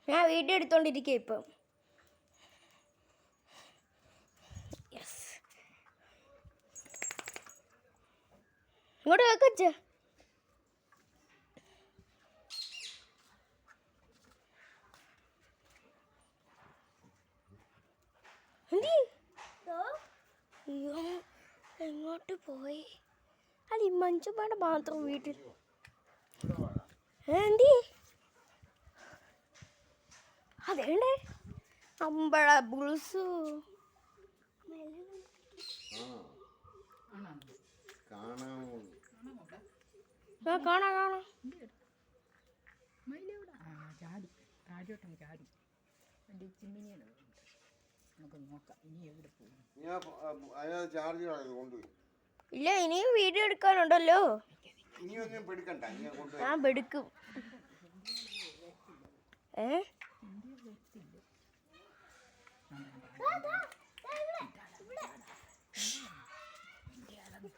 ഞാൻ വീഡിയോ എടുത്തോണ്ടിരിക്കുക ഇപ്പം. യെസ്, ഇങ്ങോട്ട് വെക്കച്ച. അയ്യോ, എങ്ങോട്ട് പോയി? അല്ല, ഈ മഞ്ചുപ്പാട് മാത്രം വീട്ടിൽ എന്തി അതേണ്ടേ അമ്പഴ ബുൾസു കാണാ കാണാ ചാടി താഴോട്ടങ്ങ് ചാടി എൻ്റെ ചിമ്മിനിയാണ് നമുക്ക് നോക്കാം ഇനി എവിടെ പോകും. ഇല്ല, ഇനിയും വീഡിയോ എടുക്കാനുണ്ടല്ലോ. ഞാൻ എടുക്കും.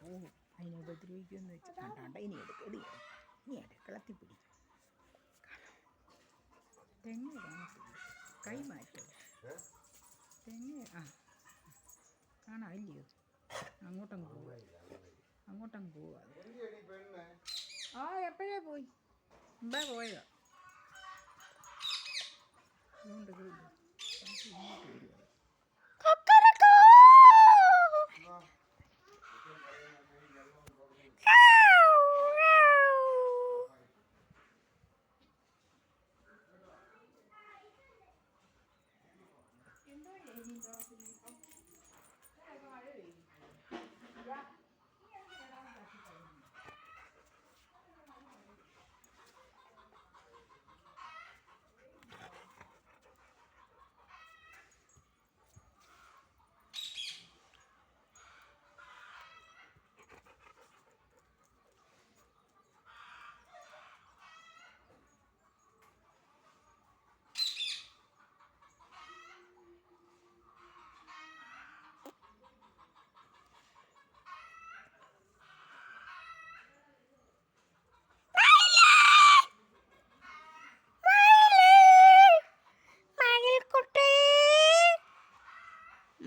പോകും അതിനെ ഉപദ്രവിക്കുമെന്ന് വെച്ച് കണ്ടാണ്ട ഇനി എടുക്കടി ഇനി അടുക്കളത്തിൽ പിടിക്കും. തെങ്ങ് കാണത്തില്ല, കൈ മാറ്റും. തെങ്ങ് കാണാം ഇല്ലയോ? അങ്ങോട്ടങ്ങ് പോവുക, അങ്ങോട്ടങ്ങ് പോവുക. എപ്പോഴേ പോയി, മുമ്പേ പോയതാ. അതുകൊണ്ട് ഇങ്ങോട്ട് വരിക.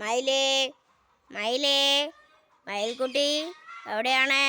മയിലേ, മയിലേ, മയിൽക്കുട്ടി എവിടെയാണ്?